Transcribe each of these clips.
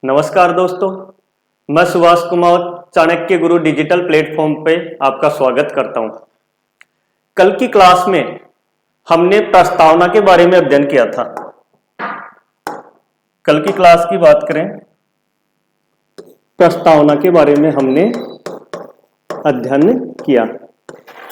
नमस्कार दोस्तों, मैं सुभाष कुमार चाणक्य गुरु डिजिटल प्लेटफॉर्म पे आपका स्वागत करता हूं। कल की क्लास में हमने प्रस्तावना के बारे में अध्ययन किया था। कल की क्लास की बात करें, प्रस्तावना के बारे में हमने अध्ययन किया।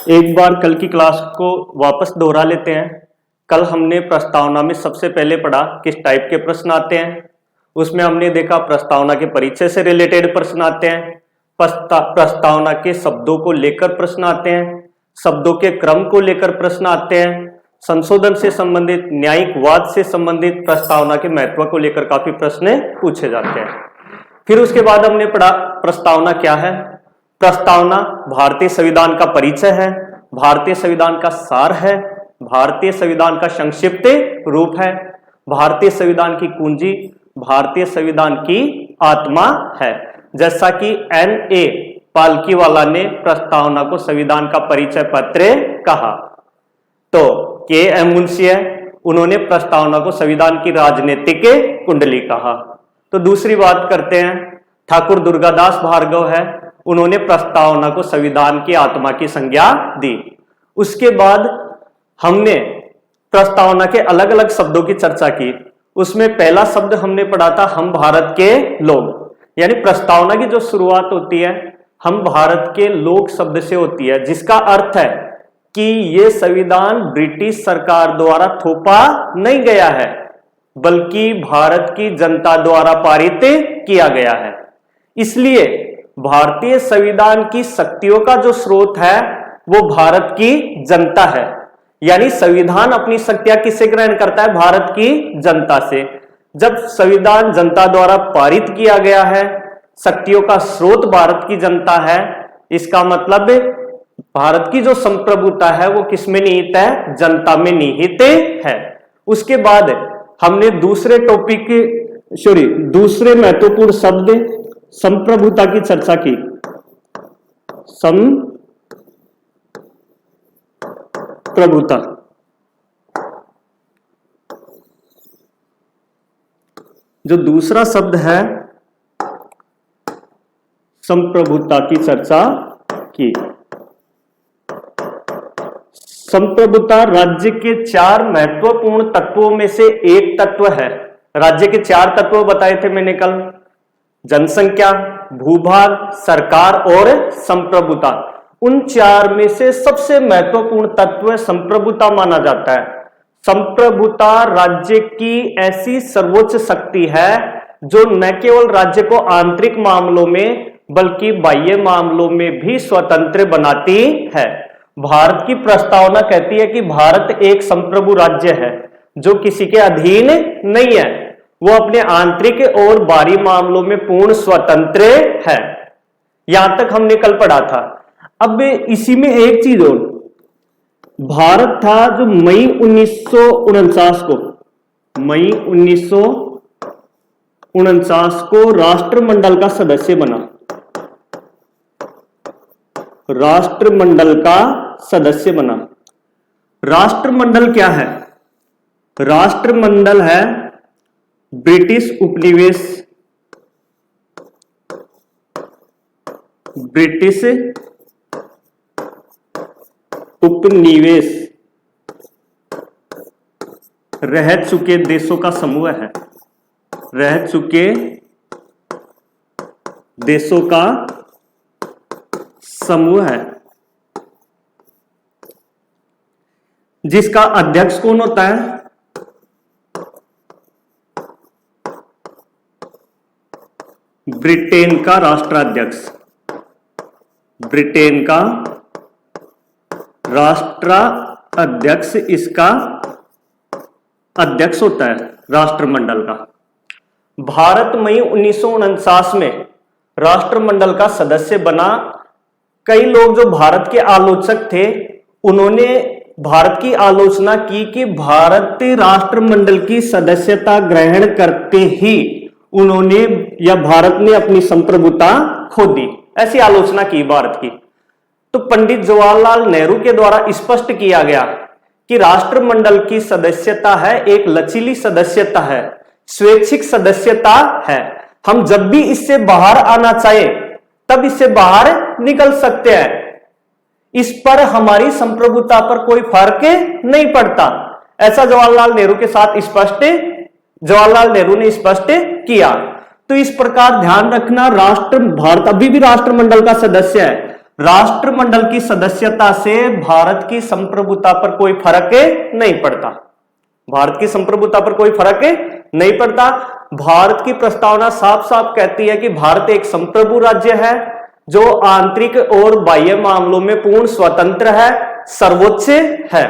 एक बार कल की क्लास को वापस दोहरा लेते हैं। कल हमने प्रस्तावना में सबसे पहले पढ़ा किस टाइप के प्रश्न आते हैं। उसमें हमने देखा प्रस्तावना के परिचय से रिलेटेड प्रश्न आते हैं, प्रस्तावना के शब्दों को लेकर प्रश्न आते हैं, शब्दों के क्रम को लेकर प्रश्न आते हैं, संशोधन से संबंधित, न्यायिक वाद से संबंधित, प्रस्तावना के महत्व को लेकर काफी प्रश्न पूछे जाते हैं। फिर उसके बाद हमने पढ़ा प्रस्तावना क्या है। प्रस्तावना भारतीय संविधान का परिचय है, भारतीय संविधान का सार है, भारतीय संविधान का संक्षिप्त रूप है, भारतीय संविधान की कुंजी, भारतीय संविधान की आत्मा है। जैसा कि N.A. पालकीवाला ने प्रस्तावना को संविधान का परिचय पत्र कहा, तो K.M. मुंशी है, उन्होंने प्रस्तावना को संविधान की राजनीतिक कुंडली कहा। तो दूसरी बात करते हैं, ठाकुर दुर्गादास भार्गव है, उन्होंने प्रस्तावना को संविधान की आत्मा की संज्ञा दी। उसके बाद हमने प्रस्तावना के अलग अलग शब्दों की चर्चा की। उसमें पहला शब्द हमने पढ़ा था हम भारत के लोग, यानी प्रस्तावना की जो शुरुआत होती है हम भारत के लोग शब्द से होती है, जिसका अर्थ है कि यह संविधान ब्रिटिश सरकार द्वारा थोपा नहीं गया है, बल्कि भारत की जनता द्वारा पारित किया गया है। इसलिए भारतीय संविधान की शक्तियों का जो स्रोत है वो भारत की जनता है, यानी संविधान अपनी शक्तियां किससे ग्रहण करता है? भारत की जनता से। जब संविधान जनता द्वारा पारित किया गया है, शक्तियों का स्रोत भारत की जनता है, इसका मतलब भारत की जो संप्रभुता है वो किसमें निहित है? जनता में निहित है। उसके बाद हमने दूसरे महत्वपूर्ण शब्द संप्रभुता की चर्चा की। संप्रभुता, जो दूसरा शब्द है संप्रभुता की चर्चा की। संप्रभुता राज्य के 4 महत्वपूर्ण तत्वों में से एक तत्व है। राज्य के 4 तत्व बताए थे मैंने कल, जनसंख्या, भूभाग, सरकार और संप्रभुता। उन 4 में से सबसे महत्वपूर्ण तत्व संप्रभुता माना जाता है। संप्रभुता राज्य की ऐसी सर्वोच्च शक्ति है जो न केवल राज्य को आंतरिक मामलों में बल्कि बाह्य मामलों में भी स्वतंत्र बनाती है। भारत की प्रस्तावना कहती है कि भारत एक संप्रभु राज्य है जो किसी के अधीन नहीं है, वो अपने आंतरिक और बाहरी मामलों में पूर्ण स्वतंत्र है। यहां तक हमने कल पढ़ा था। अब इसी में एक चीज और, भारत था जो मई 1949 को राष्ट्रमंडल का सदस्य बना। राष्ट्रमंडल का सदस्य बना। राष्ट्रमंडल क्या है? राष्ट्रमंडल है ब्रिटिश उपनिवेश रह चुके देशों का समूह है। रह चुके देशों का समूह है, जिसका अध्यक्ष कौन होता है? ब्रिटेन का राष्ट्राध्यक्ष। ब्रिटेन का राष्ट्राध्यक्ष इसका अध्यक्ष होता है राष्ट्रमंडल का। भारत मई 1949 में राष्ट्रमंडल का सदस्य बना। कई लोग जो भारत के आलोचक थे उन्होंने भारत की आलोचना की कि भारत राष्ट्रमंडल की सदस्यता ग्रहण करते ही उन्होंने या भारत ने अपनी संप्रभुता खो दी, ऐसी आलोचना की भारत की। तो पंडित जवाहरलाल नेहरू के द्वारा स्पष्ट किया गया कि राष्ट्रमंडल की सदस्यता है एक लचीली सदस्यता है, स्वैच्छिक सदस्यता है। हम जब भी इससे बाहर आना चाहे तब इससे बाहर निकल सकते हैं। इस पर हमारी संप्रभुता पर कोई फर्क नहीं पड़ता। ऐसा जवाहरलाल नेहरू के साथ जवाहरलाल नेहरू ने स्पष्ट किया। तो इस प्रकार ध्यान रखना, भारत अभी भी राष्ट्रमंडल का सदस्य है। राष्ट्रमंडल की सदस्यता से भारत की संप्रभुता पर कोई फर्क नहीं पड़ता। भारत की संप्रभुता पर कोई फर्क नहीं पड़ता। भारत की प्रस्तावना साफ साफ कहती है कि भारत एक संप्रभु राज्य है जो आंतरिक और बाह्य मामलों में पूर्ण स्वतंत्र है, सर्वोच्च है।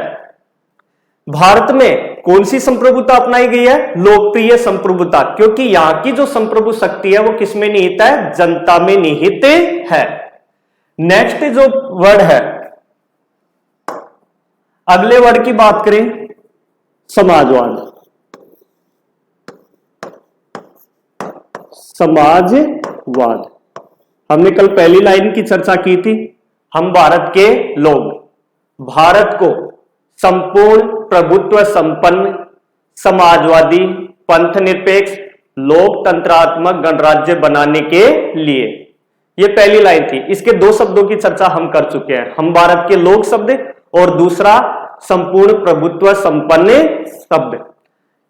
भारत में कौन सी संप्रभुता अपनाई गई है? लोकप्रिय संप्रभुता, क्योंकि यहां की जो संप्रभु शक्ति है वो किसमें निहित है? जनता में निहित है। नेक्स्ट जो वर्ड है, अगले वर्ड की बात करें, समाजवाद। समाजवाद हमने कल पहली लाइन की चर्चा की थी। हम भारत के लोग भारत को संपूर्ण प्रभुत्व संपन्न, समाजवादी, पंथ निरपेक्ष, लोकतंत्रात्मक गणराज्य बनाने के लिए, ये पहली लाइन थी। इसके दो शब्दों की चर्चा हम कर चुके हैं, हम भारत के लोग शब्द और दूसरा संपूर्ण प्रभुत्व संपन्न शब्द।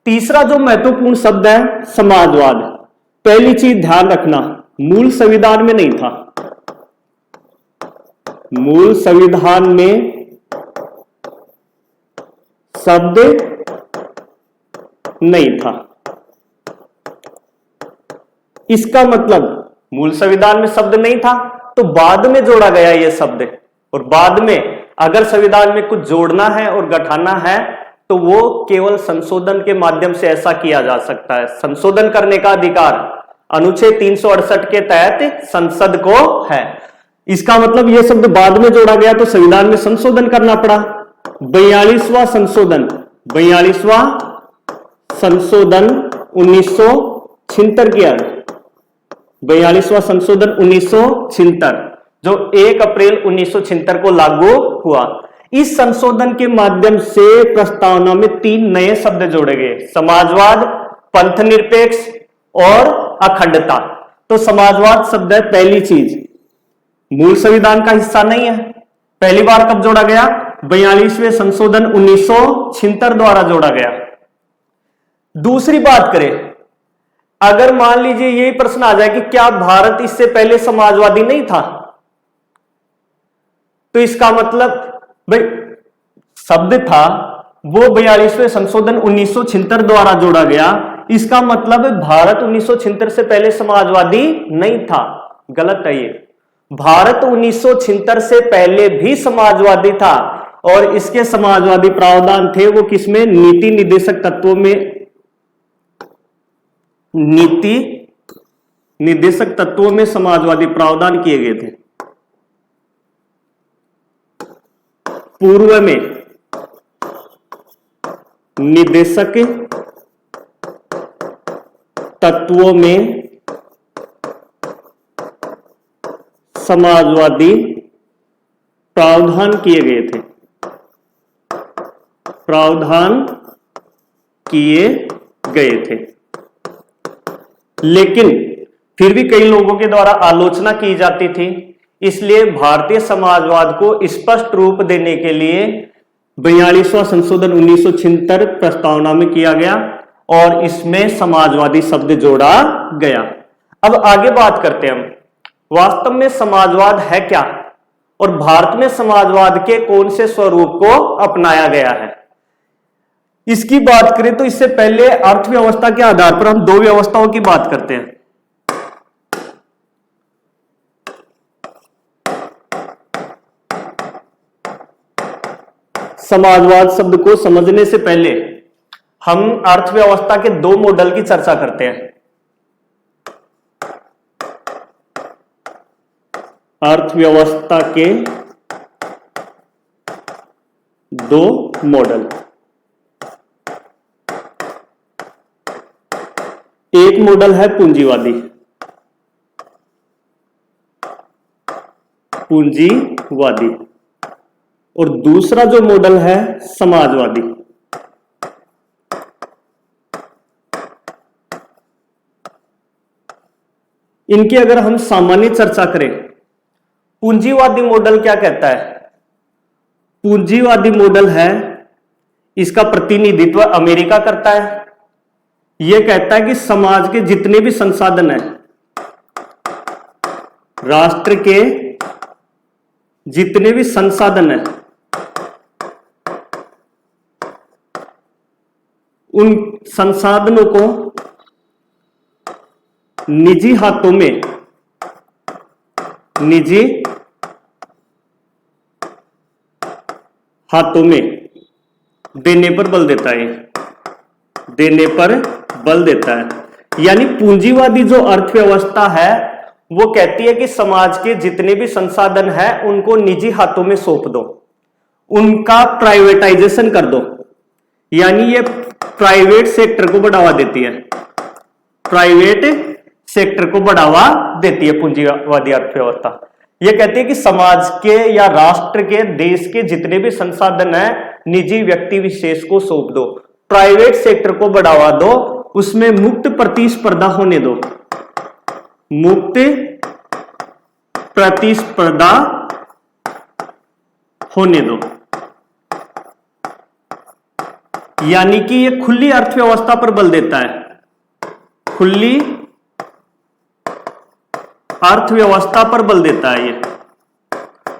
तीसरा जो महत्वपूर्ण शब्द है समाजवाद। पहली चीज ध्यान रखना, मूल संविधान में नहीं था। मूल संविधान में शब्द नहीं था। इसका मतलब मूल संविधान में शब्द नहीं था तो बाद में जोड़ा गया यह शब्द, और बाद में अगर संविधान में कुछ जोड़ना है और घटाना है तो वो केवल संशोधन के माध्यम से ऐसा किया जा सकता है। संशोधन करने का अधिकार अनुच्छेद 368 के तहत संसद को है। इसका मतलब यह शब्द बाद में जोड़ा गया तो संविधान में संशोधन करना पड़ा। 42वां संशोधन 1976 किया। 42वां संशोधन 1976 जो 1 अप्रैल 1976 को लागू हुआ। इस संशोधन के माध्यम से प्रस्तावना में 3 नए शब्द जोड़े गए, समाजवाद, पंथ निरपेक्ष और अखंडता। तो समाजवाद शब्द है पहली चीज, मूल संविधान का हिस्सा नहीं है। पहली बार कब जोड़ा गया? 42वें संशोधन 1976 द्वारा जोड़ा गया। दूसरी बात करें, अगर मान लीजिए यही प्रश्न आ जाए कि क्या भारत इससे पहले समाजवादी नहीं था, तो इसका मतलब भाई शब्द था वो 42वें संशोधन 1976 द्वारा जोड़ा गया। इसका मतलब भारत 1976 से पहले समाजवादी नहीं था। गलत है ये। भारत 1976 से पहले भी समाजवादी था और इसके समाजवादी प्रावधान थे वो किसमें? नीति निर्देशक तत्वों में, नीति निर्देशक तत्वों में समाजवादी प्रावधान किए गए थे। पूर्व में निर्देशक तत्वों में समाजवादी प्रावधान किए गए थे। प्रावधान किए गए थे, लेकिन फिर भी कई लोगों के द्वारा आलोचना की जाती थी। इसलिए भारतीय समाजवाद को स्पष्ट रूप देने के लिए 42वां संशोधन 1976 प्रस्तावना में किया गया और इसमें समाजवादी शब्द जोड़ा गया। अब आगे बात करते हैं हम, वास्तव में समाजवाद है क्या और भारत में समाजवाद के कौन से स्वरूप को अपनाया गया है। इसकी बात करें तो इससे पहले अर्थव्यवस्था के आधार पर हम 2 व्यवस्थाओं की बात करते हैं। समाजवाद शब्द को समझने से पहले हम अर्थव्यवस्था के 2 मॉडल की चर्चा करते हैं। अर्थव्यवस्था के 2 मॉडल। एक मॉडल है पूंजीवादी, और दूसरा जो मॉडल है समाजवादी। इनकी अगर हम सामान्य चर्चा करें, पूंजीवादी मॉडल क्या कहता है? पूंजीवादी मॉडल है, इसका प्रतिनिधित्व अमेरिका करता है। यह कहता है कि समाज के जितने भी संसाधन हैं, राष्ट्र के जितने भी संसाधन हैं, उन संसाधनों को निजी हाथों में देने पर बल देता है, देने पर बल देता है। यानी पूंजीवादी जो अर्थव्यवस्था है वो कहती है कि समाज के जितने भी संसाधन हैं उनको निजी हाथों में सौंप दो, उनका प्राइवेटाइजेशन कर दो। यानी ये प्राइवेट सेक्टर को बढ़ावा देती है, प्राइवेट सेक्टर को बढ़ावा देती है पूंजीवादी अर्थव्यवस्था। यह कहती है कि समाज के या राष्ट्र के, देश के जितने भी संसाधन हैं निजी व्यक्ति विशेष को सौंप दो, प्राइवेट सेक्टर को बढ़ावा दो, उसमें मुक्त प्रतिस्पर्धा होने दो, मुक्त प्रतिस्पर्धा होने दो। यानी कि यह खुली अर्थव्यवस्था पर बल देता है, खुली अर्थव्यवस्था पर बल देता है। ये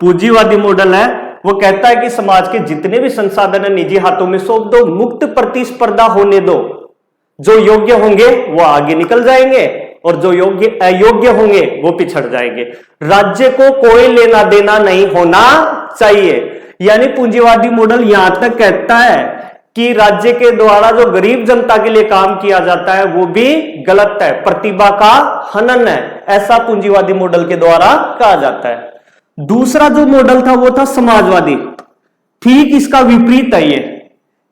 पूंजीवादी मॉडल है, वो कहता है कि समाज के जितने भी संसाधन है निजी हाथों में सौंप दो, मुक्त प्रतिस्पर्धा होने दो, जो योग्य होंगे वो आगे निकल जाएंगे और जो योग्य अयोग्य होंगे वो पिछड़ जाएंगे। राज्य को कोई लेना देना नहीं होना चाहिए। यानी पूंजीवादी मॉडल यहां तक कहता है कि राज्य के द्वारा जो गरीब जनता के लिए काम किया जाता है वो भी गलत है, प्रतिभा का हनन है, ऐसा पूंजीवादी मॉडल के द्वारा कहा जाता है। दूसरा जो मॉडल था वो था समाजवादी। ठीक इसका विपरीत है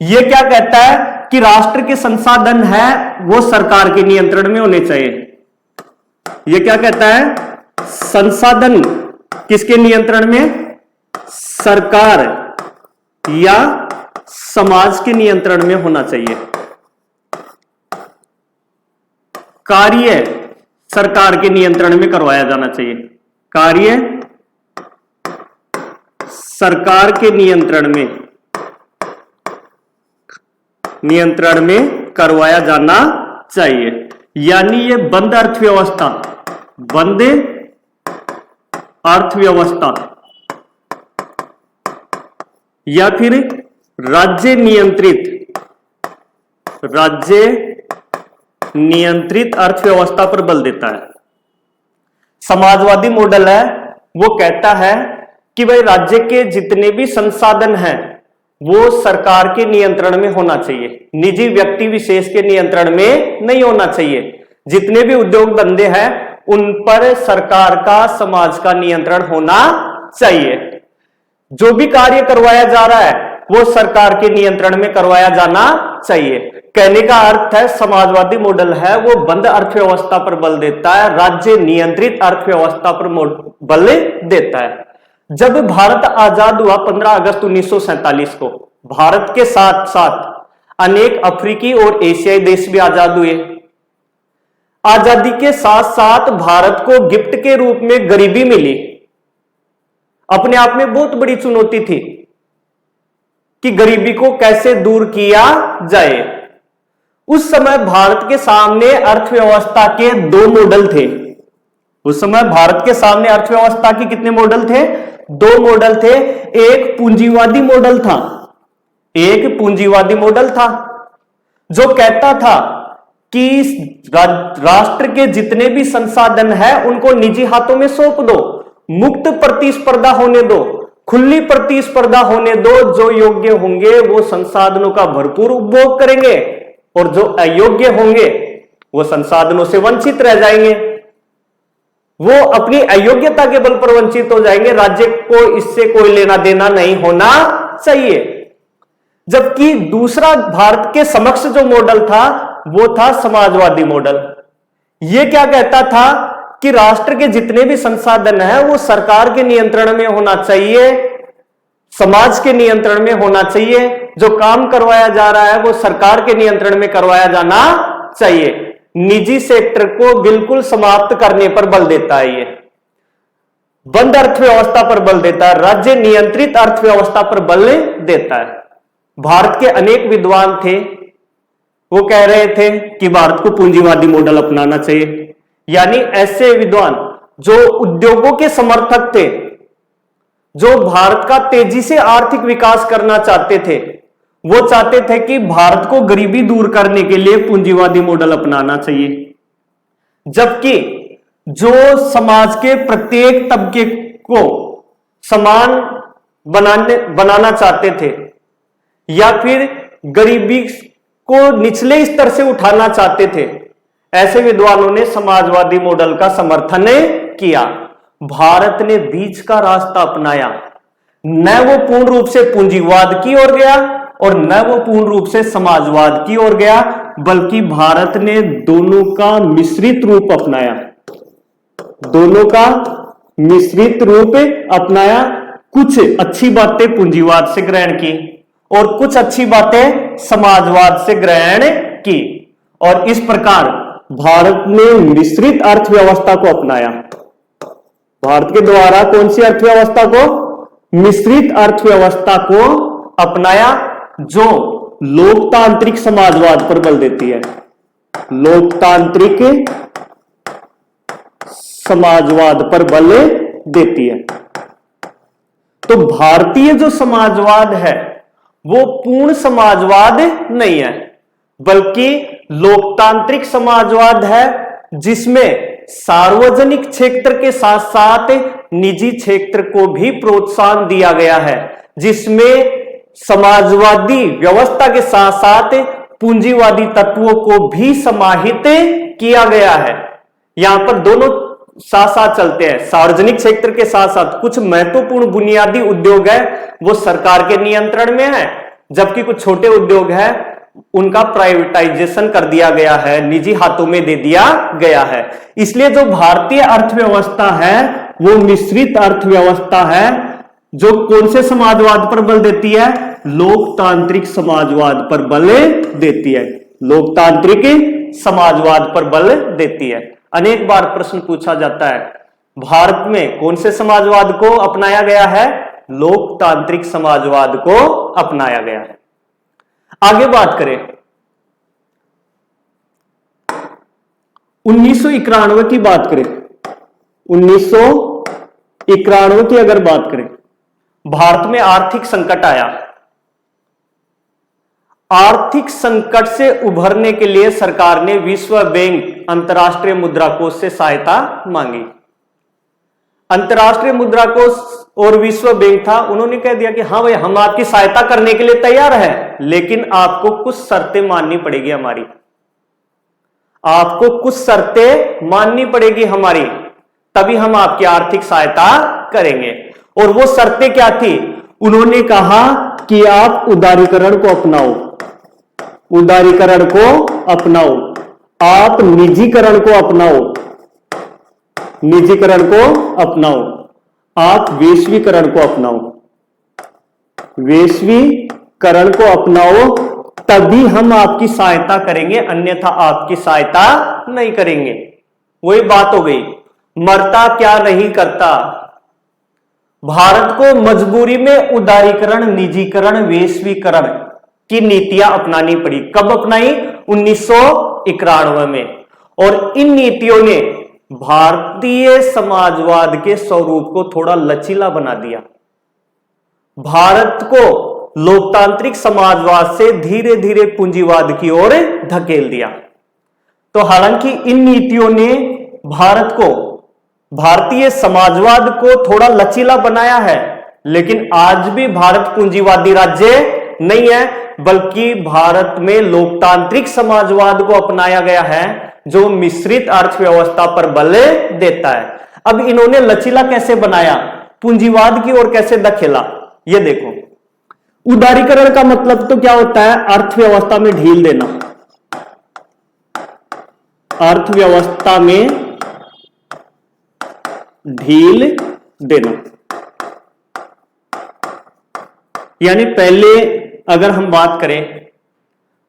ये क्या कहता है कि राष्ट्र के संसाधन है वो सरकार के नियंत्रण में होने चाहिए। ये क्या कहता है? संसाधन किसके नियंत्रण में? सरकार या समाज के नियंत्रण में होना चाहिए। कार्य सरकार के नियंत्रण में करवाया जाना चाहिए, कार्य सरकार के नियंत्रण में करवाया जाना चाहिए। यानी ये बंद अर्थव्यवस्था या फिर राज्य नियंत्रित अर्थव्यवस्था पर बल देता है। समाजवादी मॉडल है, वो कहता है कि भाई राज्य के जितने भी संसाधन हैं वो सरकार के नियंत्रण में होना चाहिए, निजी व्यक्ति विशेष के नियंत्रण में नहीं होना चाहिए। जितने भी उद्योग धंधे हैं उन पर सरकार का, समाज का नियंत्रण होना चाहिए। जो भी कार्य करवाया जा रहा है वो सरकार के नियंत्रण में करवाया जाना चाहिए। कहने का अर्थ है समाजवादी मॉडल है वो बंद अर्थव्यवस्था पर बल देता है, राज्य नियंत्रित अर्थव्यवस्था पर बल देता है। जब भारत आजाद हुआ 15 अगस्त 1947 को, भारत के साथ साथ अनेक अफ्रीकी और एशियाई देश भी आजाद हुए। आजादी के साथ साथ भारत को गिफ्ट के रूप में गरीबी मिली। अपने आप में बहुत बड़ी चुनौती थी कि गरीबी को कैसे दूर किया जाए। उस समय भारत के सामने अर्थव्यवस्था के दो मॉडल थे। उस समय भारत के सामने अर्थव्यवस्था के कितने मॉडल थे? दो मॉडल थे। एक पूंजीवादी मॉडल था, एक पूंजीवादी मॉडल था जो कहता था कि राष्ट्र के जितने भी संसाधन हैं उनको निजी हाथों में सौंप दो, मुक्त प्रतिस्पर्धा होने दो, खुली प्रतिस्पर्धा होने दो। जो योग्य होंगे वो संसाधनों का भरपूर उपभोग करेंगे और जो अयोग्य होंगे वो संसाधनों से वंचित रह जाएंगे, वो अपनी अयोग्यता के बल पर वंचित हो जाएंगे। राज्य को इससे कोई लेना देना नहीं होना चाहिए। जबकि दूसरा भारत के समक्ष जो मॉडल था वो था समाजवादी मॉडल। यह क्या कहता था कि राष्ट्र के जितने भी संसाधन हैं वो सरकार के नियंत्रण में होना चाहिए, समाज के नियंत्रण में होना चाहिए। जो काम करवाया जा रहा है वो सरकार के नियंत्रण में करवाया जाना चाहिए। निजी सेक्टर को बिल्कुल समाप्त करने पर बल देता है। ये बंद अर्थव्यवस्था पर बल देता है, राज्य नियंत्रित अर्थव्यवस्था पर बल देता है। भारत के अनेक विद्वान थे, वो कह रहे थे कि भारत को पूंजीवादी मॉडल अपनाना चाहिए। यानी ऐसे विद्वान जो उद्योगों के समर्थक थे, जो भारत का तेजी से आर्थिक विकास करना चाहते थे, वो चाहते थे कि भारत को गरीबी दूर करने के लिए पूंजीवादी मॉडल अपनाना चाहिए। जबकि जो समाज के प्रत्येक तबके को समान बनाना चाहते थे या फिर गरीबी को निचले स्तर से उठाना चाहते थे, ऐसे विद्वानों ने समाजवादी मॉडल का समर्थन किया। भारत ने बीच का रास्ता अपनाया, न वो पूर्ण रूप से पूंजीवाद की ओर गया और न वो पूर्ण रूप से समाजवाद की ओर गया, बल्कि भारत ने दोनों का मिश्रित रूप अपनाया। दोनों का मिश्रित रूप अपनाया। कुछ अच्छी बातें पूंजीवाद से ग्रहण की और कुछ अच्छी बातें समाजवाद से ग्रहण की, और इस प्रकार भारत ने मिश्रित अर्थव्यवस्था को अपनाया। भारत के द्वारा कौन सी अर्थव्यवस्था को? मिश्रित अर्थव्यवस्था को अपनाया, जो लोकतांत्रिक समाजवाद पर बल देती है। लोकतांत्रिक समाजवाद पर बल देती है। तो भारतीय जो समाजवाद है वो पूर्ण समाजवाद नहीं है, बल्कि लोकतांत्रिक समाजवाद है, जिसमें सार्वजनिक क्षेत्र के साथ साथ निजी क्षेत्र को भी प्रोत्साहन दिया गया है, जिसमें समाजवादी व्यवस्था के साथ साथ पूंजीवादी तत्वों को भी समाहित किया गया है। यहां पर दोनों साथ साथ चलते हैं। सार्वजनिक क्षेत्र के साथ साथ कुछ महत्वपूर्ण बुनियादी उद्योग है वो सरकार के नियंत्रण में है, जबकि कुछ छोटे उद्योग है उनका प्राइवेटाइजेशन कर दिया गया है, निजी हाथों में दे दिया गया है। इसलिए जो भारतीय अर्थव्यवस्था है वो मिश्रित अर्थव्यवस्था है, जो कौन से समाजवाद पर बल देती है? लोकतांत्रिक समाजवाद पर बल देती है। लोकतांत्रिक समाजवाद पर बल देती है। अनेक बार प्रश्न पूछा जाता है, भारत में कौन से समाजवाद को अपनाया गया है? लोकतांत्रिक समाजवाद को अपनाया गया है। आगे बात करें 1991 की बात करें, 1991 की अगर बात करें, भारत में आर्थिक संकट आया। आर्थिक संकट से उभरने के लिए सरकार ने विश्व बैंक, अंतर्राष्ट्रीय मुद्रा कोष से सहायता मांगी। अंतर्राष्ट्रीय मुद्रा कोष और विश्व बैंक था, उन्होंने कह दिया कि हाँ भाई हम आपकी सहायता करने के लिए तैयार हैं, लेकिन आपको कुछ शर्तें माननी पड़ेगी हमारी। आपको कुछ शर्तें माननी पड़ेगी हमारी, तभी हम आपकी आर्थिक सहायता करेंगे। और वो शर्तें क्या थी? उन्होंने कहा कि आप उदारीकरण को अपनाओ, उदारीकरण को अपनाओ, आप निजीकरण को अपनाओ, निजीकरण को अपनाओ, आप वैश्वीकरण को अपनाओ, वैश्वीकरण को अपनाओ, तभी हम आपकी सहायता करेंगे, अन्यथा आपकी सहायता नहीं करेंगे। वही बात हो गई, मरता क्या नहीं करता। भारत को मजबूरी में उदारीकरण, निजीकरण, वैश्वीकरण की नीतियां अपनानी पड़ी। कब अपनाई? 1991 में। और इन नीतियों ने भारतीय समाजवाद के स्वरूप को थोड़ा लचीला बना दिया, भारत को लोकतांत्रिक समाजवाद से धीरे धीरे पूंजीवाद की ओर धकेल दिया। तो हालांकि इन नीतियों ने भारत को, भारतीय समाजवाद को थोड़ा लचीला बनाया है, लेकिन आज भी भारत पूंजीवादी राज्य नहीं है, बल्कि भारत में लोकतांत्रिक समाजवाद को अपनाया गया है, जो मिश्रित अर्थव्यवस्था पर बल देता है। अब इन्होंने लचीला कैसे बनाया, पूंजीवाद की ओर कैसे धकेला, ये देखो। उदारीकरण का मतलब तो क्या होता है? अर्थव्यवस्था में ढील देना, अर्थव्यवस्था में ढील देना। यानी पहले अगर हम बात करें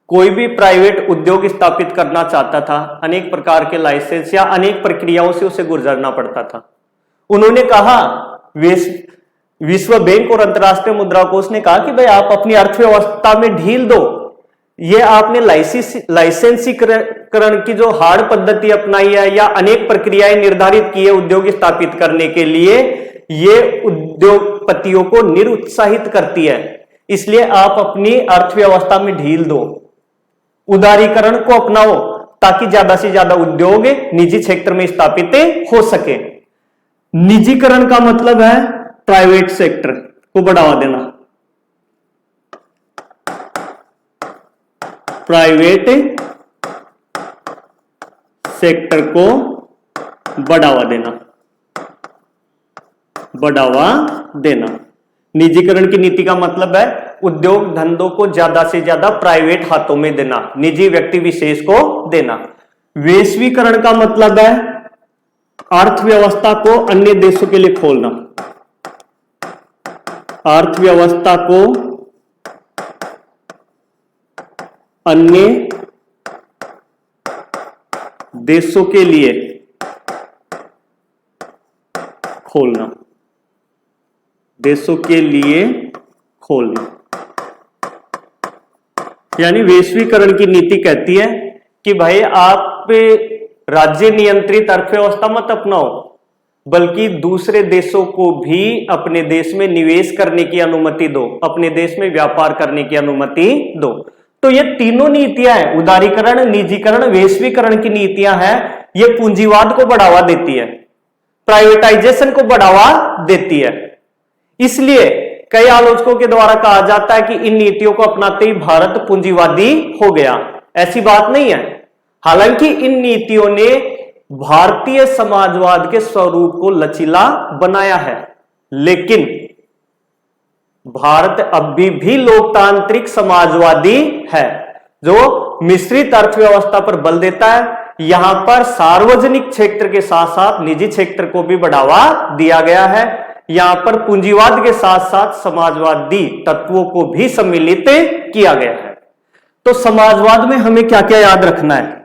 कोई भी प्राइवेट उद्योग स्थापित करना चाहता था, अनेक प्रकार के लाइसेंस या अनेक प्रक्रियाओं से उसे गुजरना पड़ता था। उन्होंने कहा, विश्व बैंक और अंतर्राष्ट्रीय मुद्रा कोष ने कहा कि भाई आप अपनी अर्थव्यवस्था में ढील दो, ये आपने लाइसेंसीकरण की जो हार्ड पद्धति अपनाई है या अनेक प्रक्रियाएं निर्धारित की है उद्योग स्थापित करने के लिए, ये उद्योगपतियों को निरुत्साहित करती है। इसलिए आप अपनी अर्थव्यवस्था में ढील दो, उदारीकरण को अपनाओ, ताकि ज्यादा से ज्यादा उद्योग निजी क्षेत्र में स्थापित हो सके। निजीकरण का मतलब है प्राइवेट सेक्टर को बढ़ावा देना, प्राइवेट सेक्टर को बढ़ावा देना। निजीकरण की नीति का मतलब है उद्योग धंधों को ज्यादा से ज्यादा प्राइवेट हाथों में देना, निजी व्यक्ति विशेष को देना। वैश्वीकरण का मतलब है अर्थव्यवस्था को अन्य देशों के लिए खोलना, अर्थव्यवस्था को अन्य देशों के लिए खोलना, देशों के लिए खोलना। यानी वैश्वीकरण की नीति कहती है कि भाई आप राज्य नियंत्रित अर्थव्यवस्था मत अपनाओ, बल्कि दूसरे देशों को भी अपने देश में निवेश करने की अनुमति दो, अपने देश में व्यापार करने की अनुमति दो। तो ये तीनों नीतियां हैं, उदारीकरण, निजीकरण, वैश्वीकरण की नीतियां हैं, ये पूंजीवाद को बढ़ावा देती है, प्राइवेटाइजेशन को बढ़ावा देती है। इसलिए कई आलोचकों के द्वारा कहा जाता है कि इन नीतियों को अपनाते ही भारत पूंजीवादी हो गया। ऐसी बात नहीं है। हालांकि इन नीतियों ने भारतीय समाजवाद के स्वरूप को लचीला बनाया है, लेकिन भारत अभी भी लोकतांत्रिक समाजवादी है, जो मिश्रित अर्थव्यवस्था पर बल देता है। यहां पर सार्वजनिक क्षेत्र के साथ साथ निजी क्षेत्र को भी बढ़ावा दिया गया है। यहां पर पूंजीवाद के साथ साथ समाजवादी तत्वों को भी सम्मिलित किया गया है। तो समाजवाद में हमें क्या क्या याद रखना है?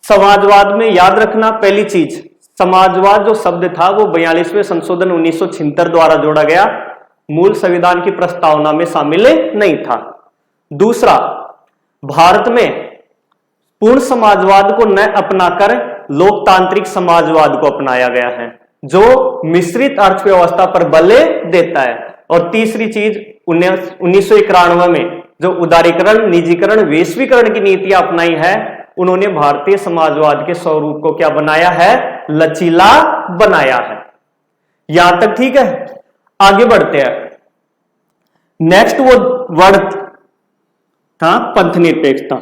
समाजवाद में याद रखना, पहली चीज, समाजवाद जो शब्द था वो 42वें संशोधन 1976 द्वारा जोड़ा गया, मूल संविधान की प्रस्तावना में शामिल नहीं था। दूसरा, भारत में पूर्ण समाजवाद को न अपनाकर लोकतांत्रिक समाजवाद को अपनाया गया है, जो मिश्रित अर्थव्यवस्था पर बल देता है। और तीसरी चीज, 1991 में जो उदारीकरण, निजीकरण, वैश्वीकरण की नीतियां अपनाई है, उन्होंने भारतीय समाजवाद के स्वरूप को क्या बनाया है? लचीला बनाया है। यहां तक ठीक है? आगे बढ़ते हैं। नेक्स्ट वो वर्ड था पंथ निरपेक्षता।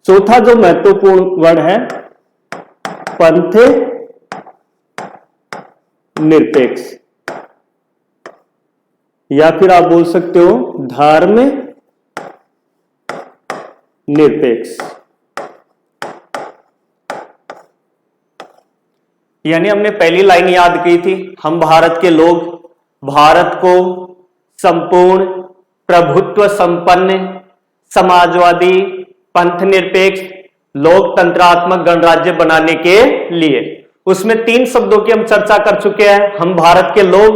चौथा जो महत्वपूर्ण वर्ड है पंथ निरपेक्ष, या फिर आप बोल सकते हो धर्म निरपेक्ष। यानी हमने पहली लाइन याद की थी, हम भारत के लोग भारत को संपूर्ण प्रभुत्व संपन्न समाजवादी पंथ निरपेक्ष लोकतंत्रात्मक गणराज्य बनाने के लिए, उसमें 3 शब्दों की हम चर्चा कर चुके हैं। हम भारत के लोग,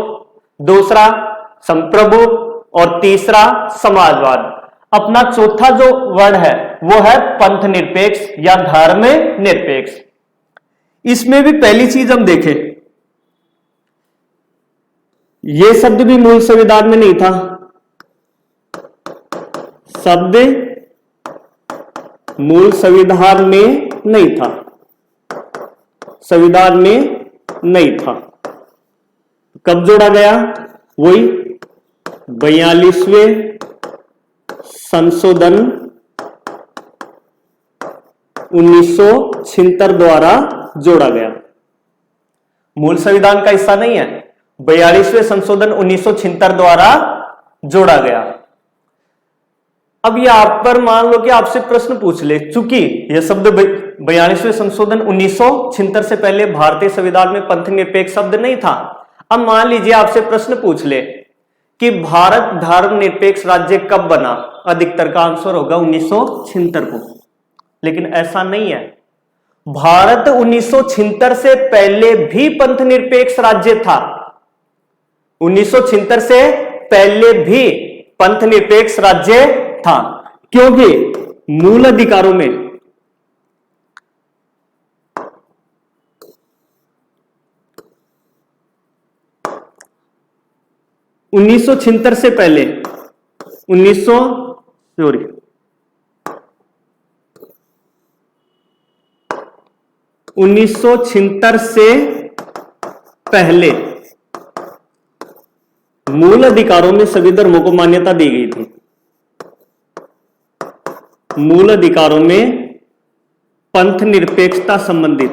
दूसरा संप्रभु और तीसरा समाजवाद। अपना चौथा जो वर्ड है वो है पंथ निरपेक्ष या धर्म निरपेक्ष। इसमें भी पहली चीज हम देखें, यह शब्द भी मूल संविधान में नहीं था। शब्द मूल संविधान में नहीं था, संविधान में नहीं था। कब जोड़ा गया? वही 42वें संशोधन 1976 द्वारा जोड़ा गया। मूल संविधान का हिस्सा नहीं है, 42वें संशोधन 1976 द्वारा जोड़ा गया। अब यहां पर मान लो कि आपसे प्रश्न पूछ ले, चूंकि यह शब्द 42वें संशोधन 1976 से पहले भारतीय संविधान में पंथ निरपेक्ष शब्द नहीं था। अब मान लीजिए आपसे प्रश्न पूछ ले कि भारत धर्मनिरपेक्ष राज्य कब बना? अधिकतर का आंसर होगा 1976 को, लेकिन ऐसा नहीं है। भारत 1976 से पहले भी पंथ निरपेक्ष राज्य था। 1976 से पहले भी पंथ निरपेक्ष राज्य था, क्योंकि मूल अधिकारों में 1976 से पहले 1976 से पहले मूल अधिकारों में सभी धर्मों को मान्यता दी गई थी। मूल अधिकारों में पंथ निरपेक्षता संबंधी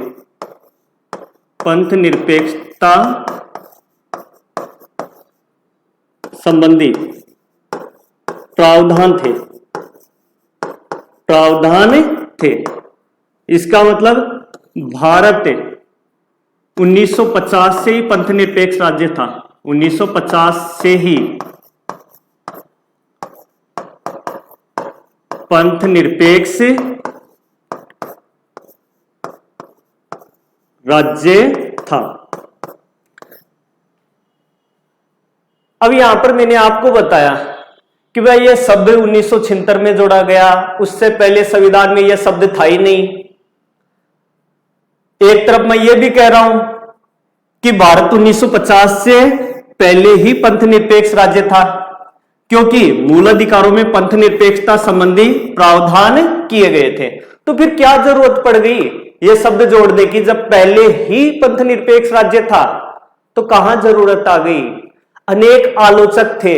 प्रावधान थे। इसका मतलब भारत 1950 से ही पंथ निरपेक्ष राज्य था। 1950 से ही पंथ निरपेक्ष राज्य था। अब यहां पर मैंने आपको बताया कि भाई ये शब्द 1976 में जोड़ा गया, उससे पहले संविधान में यह शब्द था ही नहीं। एक तरफ मैं ये भी कह रहा हूं कि भारत 1950 से पहले ही पंथ निरपेक्ष राज्य था, क्योंकि मूल अधिकारों में पंथ निरपेक्षता संबंधी प्रावधान किए गए थे। तो फिर क्या जरूरत पड़ गई ये शब्द जोड़ने की? जब पहले ही पंथ निरपेक्ष राज्य था तो कहां जरूरत आ गई? अनेक आलोचक थे,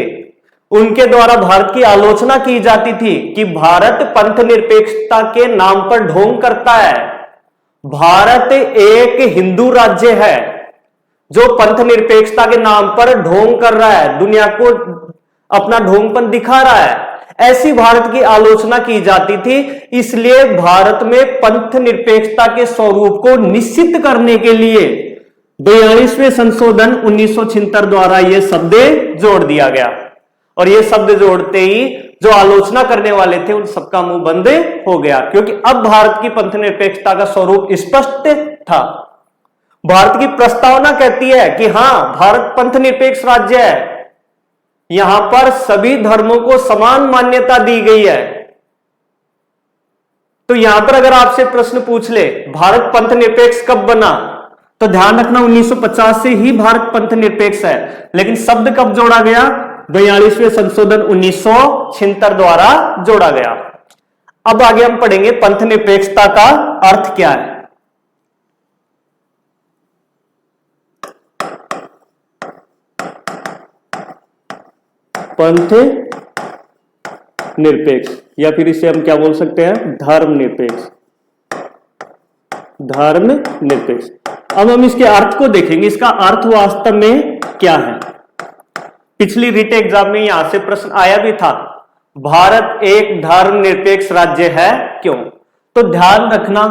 उनके द्वारा भारत की आलोचना की जाती थी कि भारत पंथ निरपेक्षता के नाम पर ढोंग करता है। भारत एक हिंदू राज्य है जो पंथ निरपेक्षता के नाम पर ढोंग कर रहा है, दुनिया को अपना ढोंगपन दिखा रहा है। ऐसी भारत की आलोचना की जाती थी। इसलिए भारत में पंथ निरपेक्षता के स्वरूप को निश्चित करने के लिए 42वें संशोधन 1976 द्वारा यह शब्द जोड़ दिया गया। और यह शब्द जोड़ते ही जो आलोचना करने वाले थे उन सबका मुंह बंद हो गया, क्योंकि अब भारत की पंथ निरपेक्षता का स्वरूप स्पष्ट था। भारत की प्रस्तावना कहती है कि हां, भारत पंथ निरपेक्ष राज्य है, यहां पर सभी धर्मों को समान मान्यता दी गई है। तो यहां पर अगर आपसे प्रश्न पूछ ले भारत पंथ निरपेक्ष कब बना, तो ध्यान रखना 1950 से ही भारत पंथ निरपेक्ष है, लेकिन शब्द कब जोड़ा गया? 42वें संशोधन 1976 द्वारा जोड़ा गया। अब आगे हम पढ़ेंगे पंथ निरपेक्षता का अर्थ क्या है। पंथ निरपेक्ष, या फिर इसे हम क्या बोल सकते हैं? धर्म निरपेक्ष। धर्म निरपेक्ष। अब हम इसके अर्थ को देखेंगे, इसका अर्थ वास्तव में क्या है। पिछली रीट एग्जाम में यहां से प्रश्न आया भी था, भारत एक धर्म निरपेक्ष राज्य है क्यों? तो ध्यान रखना,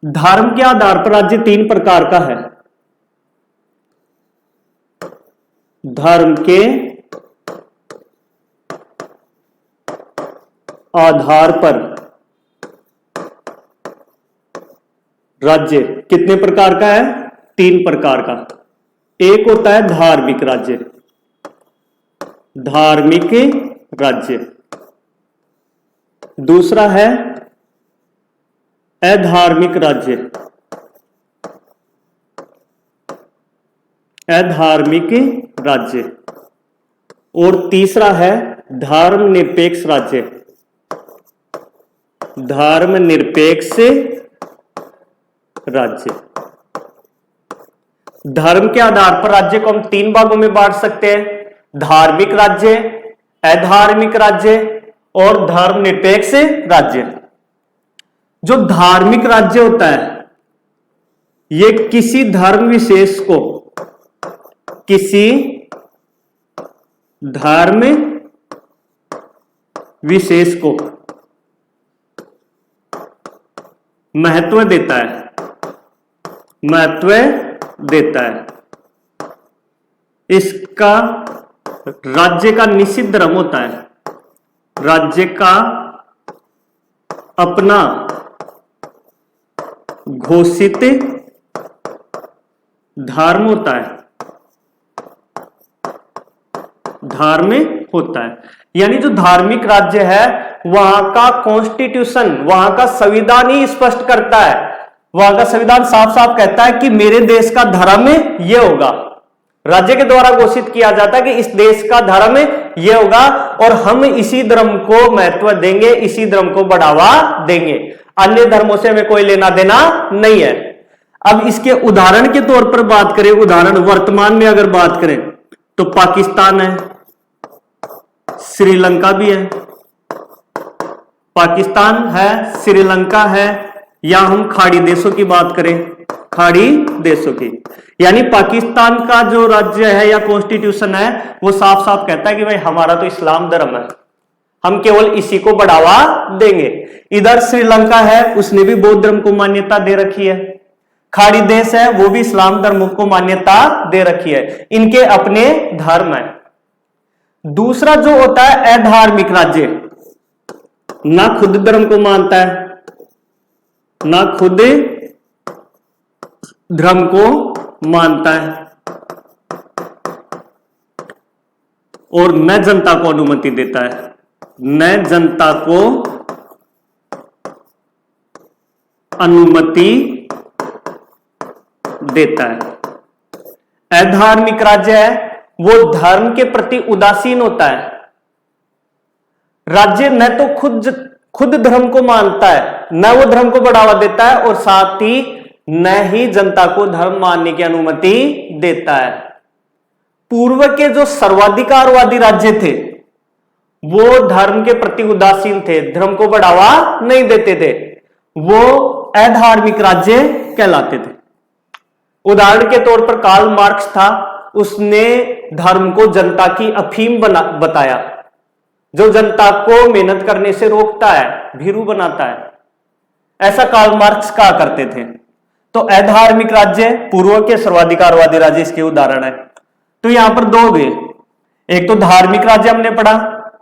धर्म के आधार पर राज्य 3 प्रकार का है। धर्म के आधार पर राज्य कितने प्रकार का है? 3 प्रकार का। एक होता है धार्मिक राज्य, धार्मिक राज्य। दूसरा है अधार्मिक राज्य, अधार्मिक राज्य। और तीसरा है धर्मनिरपेक्ष राज्य, धर्मनिरपेक्ष राज्य। धर्म के आधार पर राज्य को हम 3 भागों में बांट सकते हैं, धार्मिक राज्य, अधार्मिक राज्य और धर्मनिरपेक्ष राज्य। जो धार्मिक राज्य होता है यह किसी धर्म विशेष को, किसी धर्म विशेष को महत्व देता है, महत्व देता है। इसका राज्य का निश्चित धर्म होता है, राज्य का अपना घोषित धर्म होता है, धार्मिक होता है। यानी जो धार्मिक राज्य है वहां का कॉन्स्टिट्यूशन, वहां का संविधान ही स्पष्ट करता है, वहां का संविधान साफ साफ कहता है कि मेरे देश का धर्म ये होगा। राज्य के द्वारा घोषित किया जाता है कि इस देश का धर्म ये होगा और हम इसी धर्म को महत्व देंगे, इसी धर्म को बढ़ावा देंगे, अन्य धर्मों से हमें कोई लेना देना नहीं है। अब इसके उदाहरण के तौर पर बात करें, उदाहरण वर्तमान में अगर बात करें तो पाकिस्तान है, श्रीलंका भी है, पाकिस्तान है, श्रीलंका है, या हम खाड़ी देशों की बात करें, खाड़ी देशों की, यानी पाकिस्तान का जो राज्य है या कॉन्स्टिट्यूशन है वो साफ साफ कहता है कि भाई हमारा तो इस्लाम धर्म है, हम केवल इसी को बढ़ावा देंगे। इधर श्रीलंका है, उसने भी बौद्ध धर्म को मान्यता दे रखी है, खाड़ी देश है वो भी इस्लाम धर्म को मान्यता दे रखी है, इनके अपने धर्म है। दूसरा जो होता है अधार्मिक राज्य, ना खुद धर्म को मानता है, ना खुद धर्म को मानता है और न जनता को अनुमति देता है, न जनता को अनुमति देता है। अधार्मिक राज्य है वो धर्म के प्रति उदासीन होता है। राज्य न तो खुद धर्म को मानता है, न वो धर्म को बढ़ावा देता है और साथ ही न ही जनता को धर्म मानने की अनुमति देता है। पूर्व के जो सर्वाधिकारवादी राज्य थे वो धर्म के प्रति उदासीन थे, धर्म को बढ़ावा नहीं देते थे, वो अधार्मिक राज्य कहलाते थे। उदाहरण के तौर पर कार्ल मार्क्स था, उसने धर्म को जनता की अफीम बताया, जो जनता को मेहनत करने से रोकता है, भीरू बनाता है, ऐसा कार्ल मार्क्स कहा करते थे। तो अधार्मिक राज्य, पूर्व के सर्वाधिकारवादी राज्य इसके उदाहरण है। तो यहां पर दो हो गए, एक तो धार्मिक राज्य हमने पढ़ा,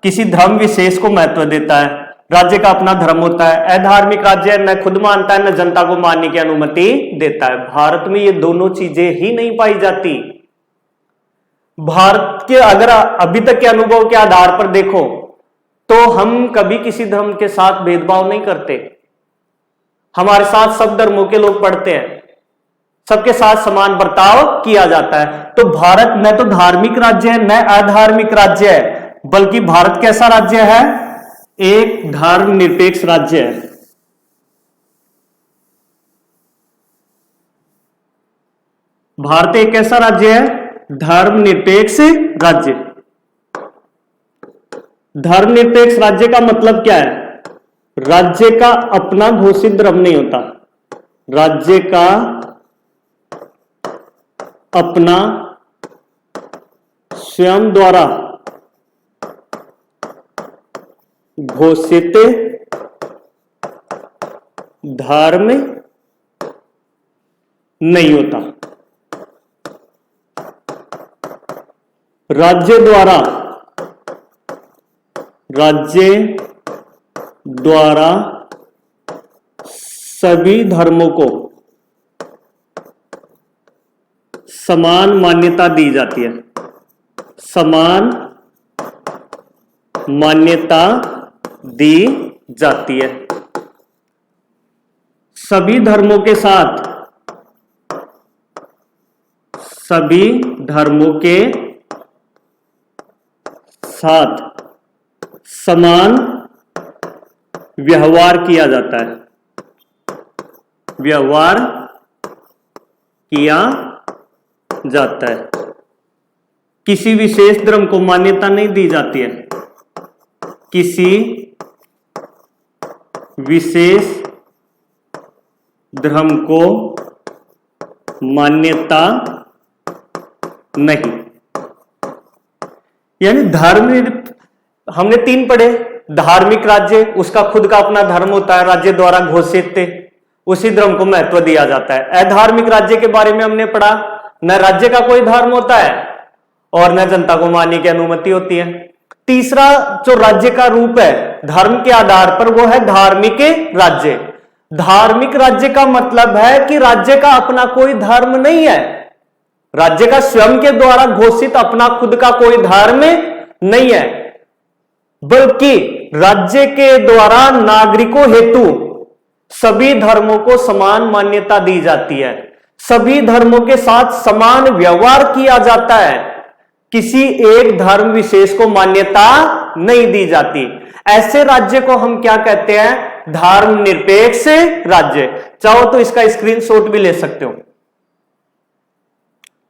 किसी धर्म विशेष को महत्व देता है, राज्य का अपना धर्म होता है। अधार्मिक राज्य न खुद मानता है न जनता को मानने की अनुमति देता है। भारत में ये दोनों चीजें ही नहीं पाई जाती। भारत के अगर अभी तक के अनुभव के आधार पर देखो तो हम कभी किसी धर्म के साथ भेदभाव नहीं करते, हमारे साथ सब धर्मों के लोग पढ़ते हैं, सबके साथ समान बर्ताव किया जाता है। तो भारत न तो धार्मिक राज्य है न अधार्मिक राज्य है, बल्कि भारत कैसा राज्य है, एक धर्मनिरपेक्ष राज्य है। भारत एक ऐसा राज्य है, धर्मनिरपेक्ष राज्य। धर्मनिरपेक्ष राज्य का मतलब क्या है, राज्य का अपना घोषित धर्म नहीं होता, राज्य का अपना स्वयं द्वारा घोषित धर्म नहीं होता। राज्य द्वारा सभी धर्मों को समान मान्यता दी जाती है, समान मान्यता दी जाती है। सभी धर्मों के साथ, सभी धर्मों के साथ समान व्यवहार किया जाता है, व्यवहार किया जाता है। किसी विशेष धर्म को मान्यता नहीं दी जाती है, किसी विशेष धर्म को मान्यता नहीं। यानी धर्म हमने तीन पढ़े, धार्मिक राज्य उसका खुद का अपना धर्म होता है, राज्य द्वारा घोषित, उसी धर्म को महत्व दिया जाता है। अधार्मिक राज्य के बारे में हमने पढ़ा, न राज्य का कोई धर्म होता है और न जनता को मारने की अनुमति होती है। तीसरा जो राज्य का रूप है धर्म के आधार पर, वो है धार्मिक राज्य। धार्मिक राज्य का मतलब है कि राज्य का अपना कोई धर्म नहीं है, राज्य का स्वयं के द्वारा घोषित अपना खुद का कोई धर्म नहीं है, बल्कि राज्य के द्वारा नागरिकों हेतु सभी धर्मों को समान मान्यता दी जाती है, सभी धर्मों के साथ समान व्यवहार किया जाता है, किसी एक धर्म विशेष को मान्यता नहीं दी जाती। ऐसे राज्य को हम क्या कहते हैं? धर्मनिरपेक्ष राज्य। चाहो तो इसका स्क्रीनशॉट भी ले सकते हो।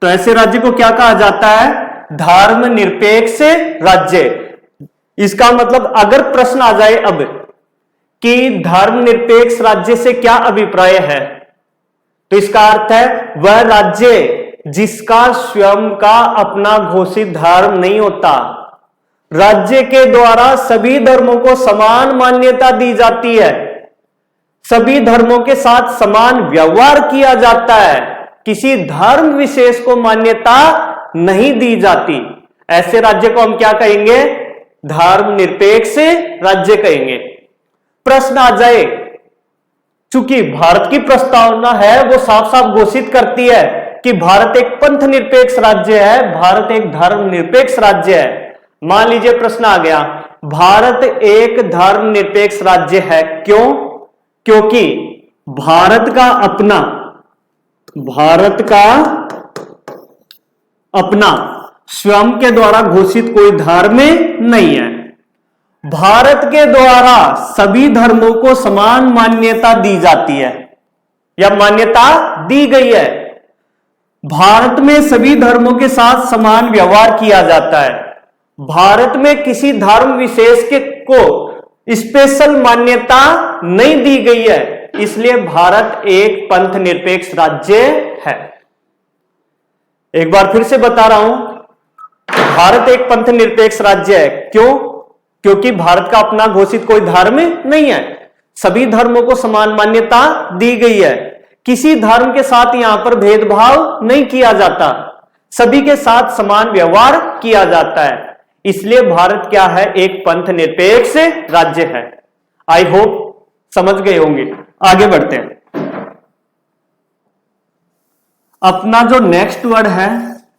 तो ऐसे राज्य को क्या कहा जाता है? धर्मनिरपेक्ष राज्य। इसका मतलब अगर प्रश्न आ जाए अब कि धर्मनिरपेक्ष राज्य से क्या अभिप्राय है, तो इसका अर्थ है वह राज्य जिसका स्वयं का अपना घोषित धर्म नहीं होता, राज्य के द्वारा सभी धर्मों को समान मान्यता दी जाती है, सभी धर्मों के साथ समान व्यवहार किया जाता है, किसी धर्म विशेष को मान्यता नहीं दी जाती, ऐसे राज्य को हम क्या कहेंगे? धर्मनिरपेक्ष राज्य कहेंगे। प्रश्न आ जाए, चूंकि भारत की प्रस्तावना है वो साफ साफ घोषित करती है कि भारत एक पंथ निरपेक्ष राज्य है, भारत एक धर्म निरपेक्ष राज्य है। मान लीजिए प्रश्न आ गया, भारत एक धर्म निरपेक्ष राज्य है, क्यों? क्योंकि भारत का अपना स्वयं के द्वारा घोषित कोई धर्म नहीं है, भारत के द्वारा सभी धर्मों को समान मान्यता दी जाती है या मान्यता दी गई है, भारत में सभी धर्मों के साथ समान व्यवहार किया जाता है, भारत में किसी धर्म विशेष को स्पेशल मान्यता नहीं दी गई है, इसलिए भारत एक पंथ निरपेक्ष राज्य है। एक बार फिर से बता रहा हूं, भारत एक पंथ निरपेक्ष राज्य है, क्यों? क्योंकि भारत का अपना घोषित कोई धर्म नहीं है, सभी धर्मों को समान मान्यता दी गई है, किसी धर्म के साथ यहां पर भेदभाव नहीं किया जाता, सभी के साथ समान व्यवहार किया जाता है, इसलिए भारत क्या है? एक पंथ निरपेक्ष राज्य है। आई होप समझ गए होंगे। आगे बढ़ते हैं। अपना जो नेक्स्ट वर्ड है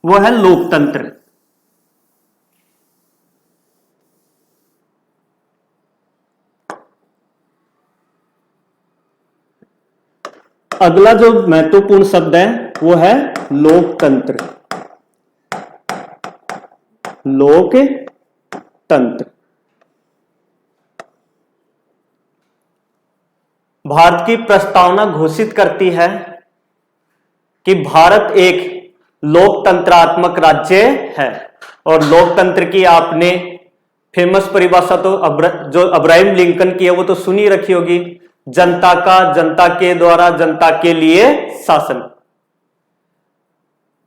वो है लोकतंत्र। अगला जो महत्वपूर्ण शब्द है वो है लोकतंत्र। लोकतंत्र भारत की प्रस्तावना घोषित करती है कि भारत एक लोकतंत्रात्मक राज्य है, और लोकतंत्र की आपने फेमस परिभाषा तो जो अब्राहम लिंकन की है वो तो सुनी रखी होगी, जनता का, जनता के द्वारा, जनता के लिए शासन।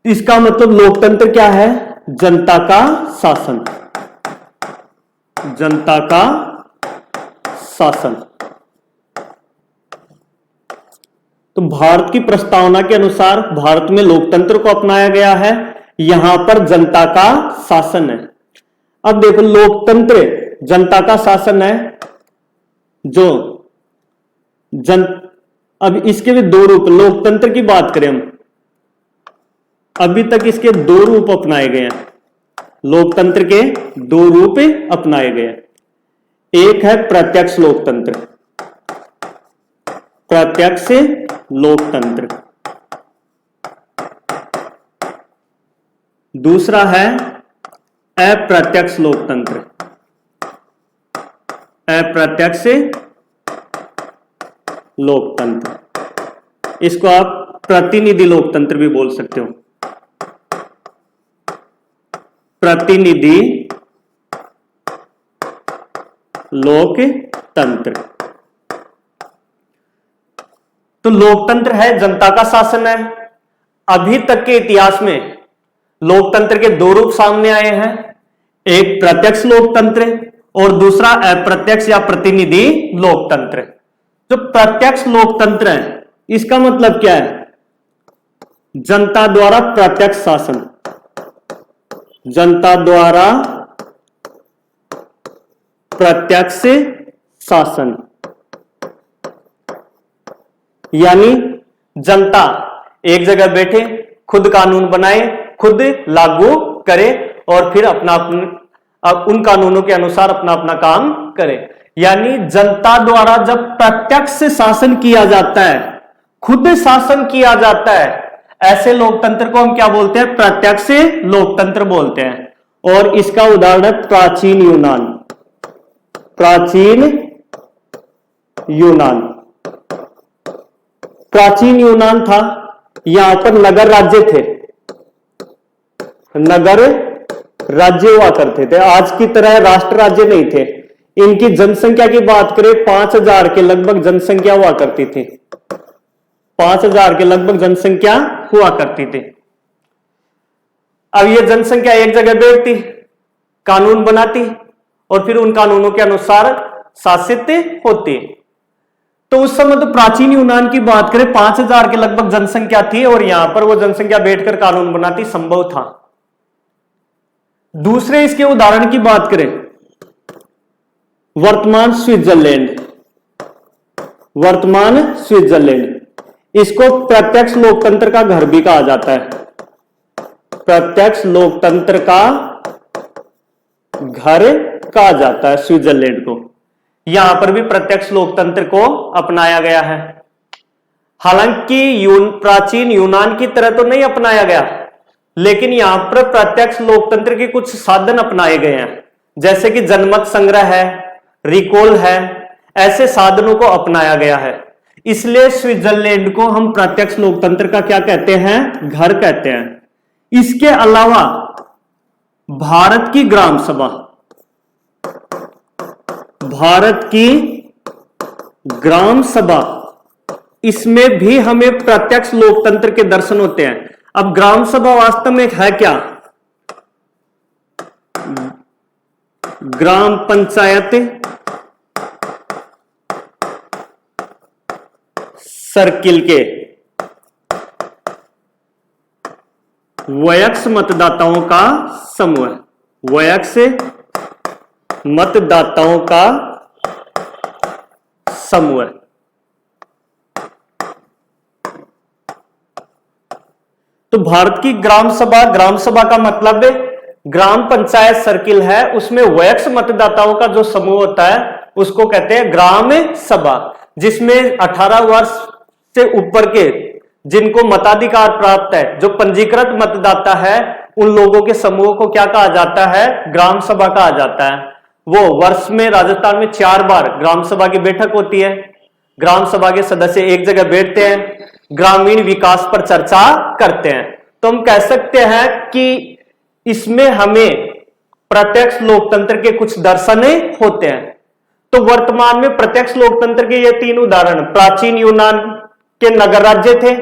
इसका मतलब लोकतंत्र क्या है? जनता का शासन, जनता का शासन। तो भारत की प्रस्तावना के अनुसार भारत में लोकतंत्र को अपनाया गया है, यहां पर जनता का शासन है। अब देखो, लोकतंत्र जनता का शासन है, जो अब इसके भी दो रूप, लोकतंत्र की बात करें हम, अभी तक इसके दो रूप अपनाए गए हैं, लोकतंत्र के दो रूप अपनाए गए हैं। एक है प्रत्यक्ष लोकतंत्र, प्रत्यक्ष लोकतंत्र, दूसरा है अप्रत्यक्ष लोकतंत्र, अप्रत्यक्ष लोकतंत्र। इसको आप प्रतिनिधि लोकतंत्र भी बोल सकते हो, प्रतिनिधि लोकतंत्र। तो लोकतंत्र है, जनता का शासन है। अभी तक के इतिहास में लोकतंत्र के दो रूप सामने आए हैं, एक प्रत्यक्ष लोकतंत्र और दूसरा अप्रत्यक्ष या प्रतिनिधि लोकतंत्र। जो प्रत्यक्ष लोकतंत्र है, इसका मतलब क्या है? जनता द्वारा प्रत्यक्ष शासन, जनता द्वारा प्रत्यक्ष शासन, यानी जनता एक जगह बैठे, खुद कानून बनाए, खुद लागू करे और फिर उन कानूनों के अनुसार अपना अपना काम करे। यानी जनता द्वारा जब प्रत्यक्ष शासन किया जाता है, खुद शासन किया जाता है, ऐसे लोकतंत्र को हम क्या बोलते हैं? प्रत्यक्ष लोकतंत्र बोलते हैं। और इसका उदाहरण है प्राचीन यूनान। प्राचीन यूनान, प्राचीन यूनान था, यहां पर नगर राज्य थे, नगर राज्य हुआ करते थे, आज की तरह राष्ट्र राज्य नहीं थे। इनकी जनसंख्या की बात करें 5000 के लगभग जनसंख्या हुआ करती थी, 5000 के लगभग जनसंख्या हुआ करती थी। अब ये जनसंख्या एक जगह बैठती, कानून बनाती और फिर उन कानूनों के अनुसार शासित होती। तो उस समय तो प्राचीन यूनान की बात करें 5000 के लगभग जनसंख्या थी और यहां पर वो जनसंख्या बैठकर कानून बनाती संभव था। दूसरे इसके उदाहरण की बात करें, वर्तमान स्विट्जरलैंड, वर्तमान स्विट्जरलैंड, इसको प्रत्यक्ष लोकतंत्र का घर भी कहा जाता है। प्रत्यक्ष लोकतंत्र का घर कहा जाता है स्विट्जरलैंड को। यहां पर भी प्रत्यक्ष लोकतंत्र को अपनाया गया है। हालांकि प्राचीन यूनान की तरह तो नहीं अपनाया गया, लेकिन यहां पर प्रत्यक्ष लोकतंत्र के कुछ साधन अपनाए गए हैं, जैसे कि जनमत संग्रह है, रिकॉल है, ऐसे साधनों को अपनाया गया है। इसलिए स्विट्जरलैंड को हम प्रत्यक्ष लोकतंत्र का क्या कहते हैं? घर कहते हैं। इसके अलावा भारत की ग्राम सभा, भारत की ग्राम सभा, इसमें भी हमें प्रत्यक्ष लोकतंत्र के दर्शन होते हैं। अब ग्राम सभा वास्तव में है क्या? ग्राम पंचायत सर्किल के वयस्क मतदाताओं का समूह, वयस्क मतदाताओं का समूह। तो भारत की ग्राम सभा का मतलब ग्राम पंचायत सर्किल है, उसमें वयस्क मतदाताओं का जो समूह होता है उसको कहते हैं ग्राम सभा, जिसमें 18 वर्ष से ऊपर के जिनको मताधिकार प्राप्त है, जो पंजीकृत मतदाता है, उन लोगों के समूह को क्या कहा जाता है? ग्राम सभा कहा जाता है। वो वर्ष में राजस्थान में 4 बार ग्राम सभा की बैठक होती है। ग्राम सभा के सदस्य एक जगह बैठते हैं, ग्रामीण विकास पर चर्चा करते हैं। तो हम कह सकते हैं कि इसमें हमें प्रत्यक्ष लोकतंत्र के कुछ दर्शन होते हैं। तो वर्तमान में प्रत्यक्ष लोकतंत्र के ये 3 उदाहरण, प्राचीन यूनान के नगर राज्य थे,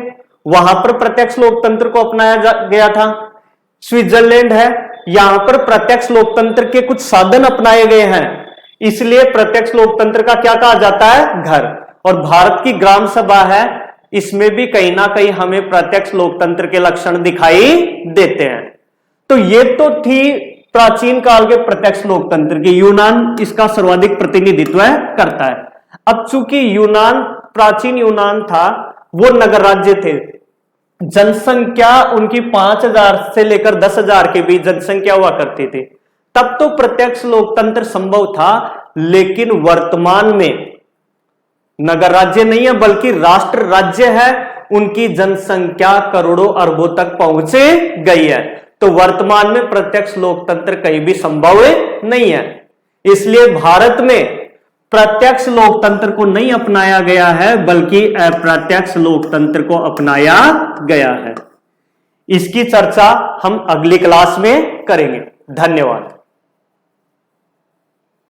वहां पर प्रत्यक्ष लोकतंत्र को अपनाया गया था। स्विट्जरलैंड है, यहां पर प्रत्यक्ष लोकतंत्र के कुछ साधन अपनाए गए हैं, इसलिए प्रत्यक्ष लोकतंत्र का क्या कहा जाता है? घर। और भारत की ग्राम सभा है, इसमें भी कहीं ना कहीं हमें प्रत्यक्ष लोकतंत्र के लक्षण दिखाई देते हैं। तो ये तो थी प्राचीन काल के प्रत्यक्ष लोकतंत्र की। यूनान इसका सर्वाधिक प्रतिनिधित्व करता है। अब चूंकि प्राचीन यूनान था, वो नगर राज्य थे, जनसंख्या उनकी 5000 से लेकर 10,000 के बीच जनसंख्या हुआ करती थी, तब तो प्रत्यक्ष लोकतंत्र संभव था। लेकिन वर्तमान में नगर राज्य नहीं है बल्कि राष्ट्र राज्य है, उनकी जनसंख्या करोड़ों अरबों तक पहुंचे गई है। तो वर्तमान में प्रत्यक्ष लोकतंत्र कहीं भी संभव नहीं है। इसलिए भारत में प्रत्यक्ष लोकतंत्र को नहीं अपनाया गया है बल्कि अप्रत्यक्ष लोकतंत्र को अपनाया गया है। इसकी चर्चा हम अगली क्लास में करेंगे। धन्यवाद।